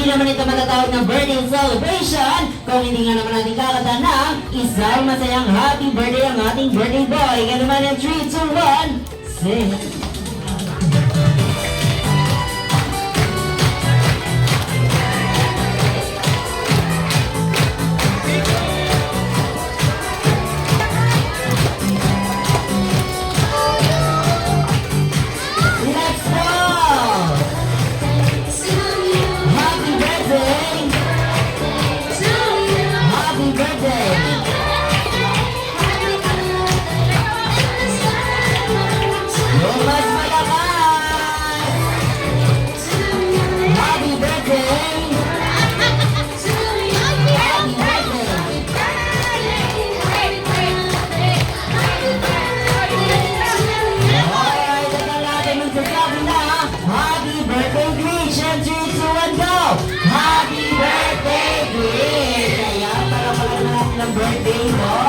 naman ito matatawag ng birthday celebration kung hindi nga naman natin kakanta ng isang masayang happy birthday ang ating birthday boy. Kaya naman yung 3, 2, 1, sing! Birthday boy!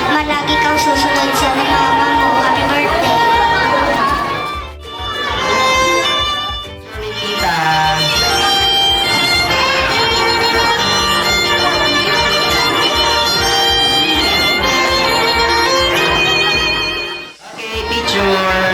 Malagi kang susunod sa mama mo. Happy birthday. Tita. Okay, picture.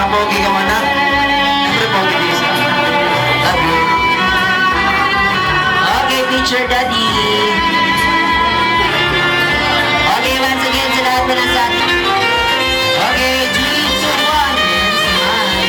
Pogi ka man na. Siyempre, pogi din. Love you. Okay, picture daddy. Okay, once again, sa lahat na nasa atin. Okay, 3, 2, 1, and smile.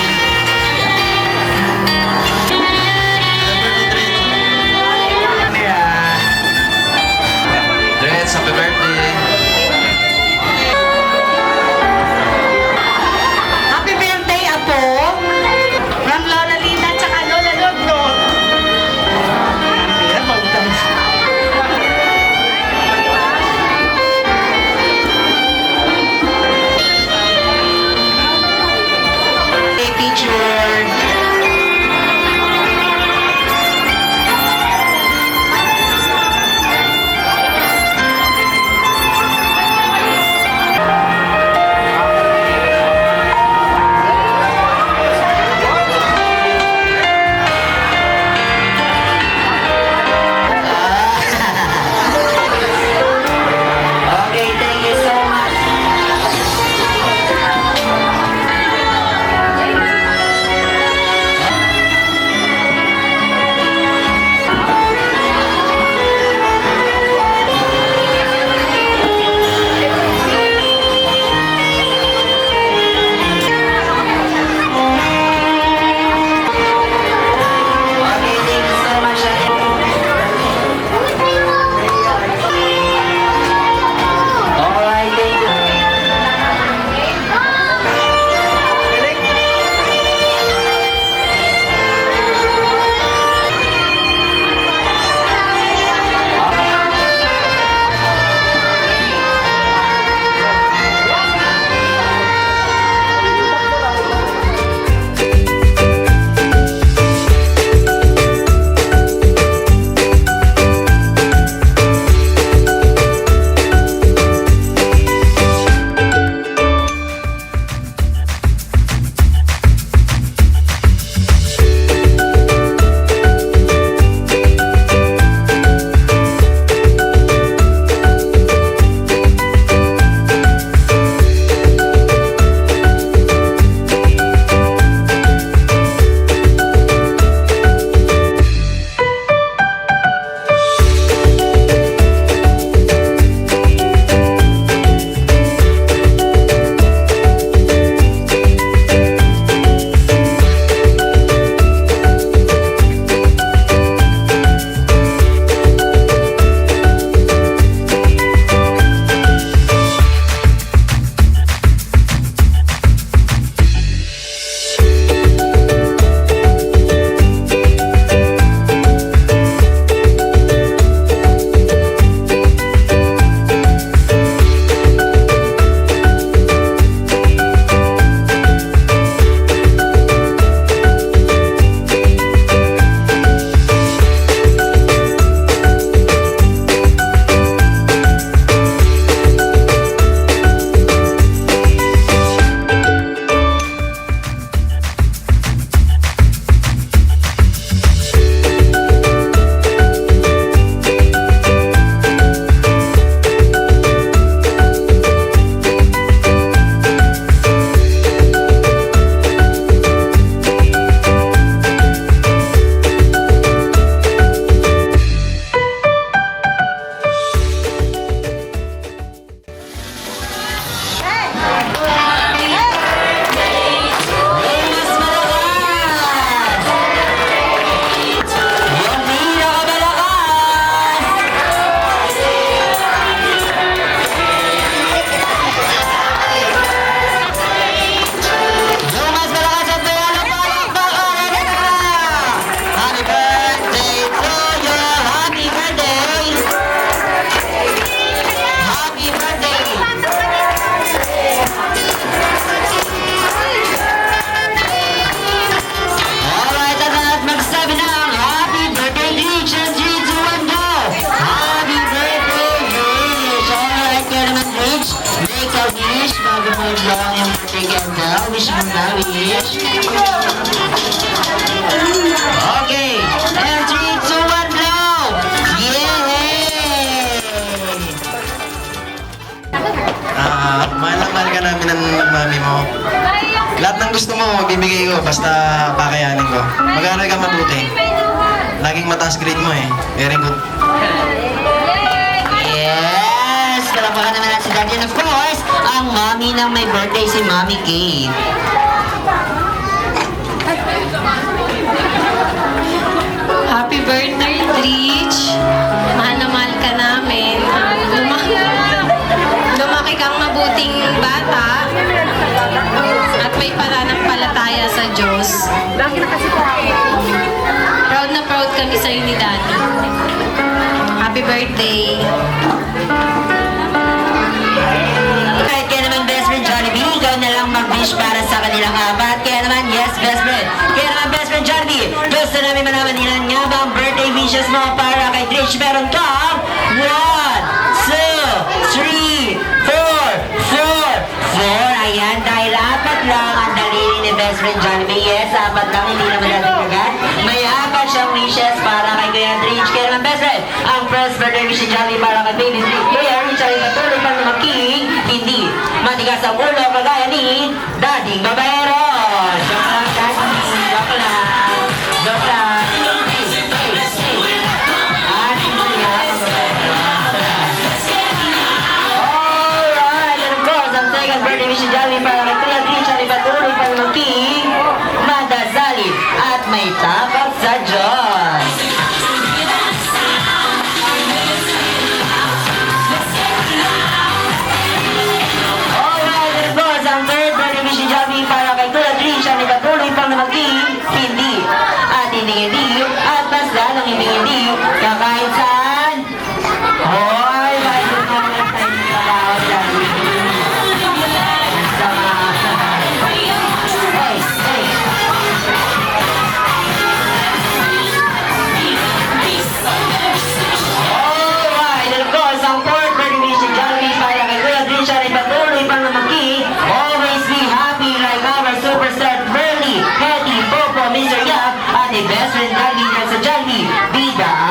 solid lang yung birthday candle. Wish mo na, wish. Okay. And 3, 2, 1, blow! Yay! Mahal na mahal ka namin ng mami mo. Lahat ng gusto mo, bibigay ko basta kakayanin ko. Mag-aaral ka mabuti. Laging mataas grade mo eh. Very good. Yes! Palapakan naman natin si Daddy. And of course, ang mommy ng may birthday si Mommy Kate. Happy birthday, Rich! Mahal na mahal ka namin. Lumaki kang mabuting bata at may pananampalataya sa Diyos. Proud na proud kami sa ni Daddy. Happy birthday! Kahit kaya naman best friend Jollibee, ikaw na lang mag-wish para sa kanilang apat. Kaya naman, yes, best friend. Kaya naman, best friend Jollibee, gusto namin malaman nila nga ba ang birthday wishes mo para kay Trish. Meron kang 1, 2, 3, 4. Ayan, dahil apat lang ang daliri ni best friend Jollibee. Yes, apat lang, hindi naman natin agad. May apat siyang wishes para kay Kuya Trish. Kaya naman, best friend, ang first birthday wish ni Jollibee para kay Baby Trish. Kaya Rich ay patuloy pa lumaking, hindi matigas ang ulo kagaya ni Daddy Babaero. Joke lang, Daddy. Joke lang. Joke lang. Alright, and of course, ang second birthday wish ni Jollibee para kay Kuya Trish ay patuloy pa lumaking, madasali at may takot sa Diyos. Alright, and of course, ang third birthday wish ni Jollibee para kay Kuya Trish ay patuloy pang lumaging hindi at hindi at mas lalong hindi kakain saan? Hoy, bakit mo naman ang tayo ng kalawat dyan? Ang sama. Hey, hey. Alright, and of course, ang fourth birthday wish ni Jollibee para kay Kuya Trish ay patuloy pang lumaki. Always be happy like our superstar Burley, Hetty, Popo, Mr. Yap, at the best friend Jollibee sa Jollibee, Bida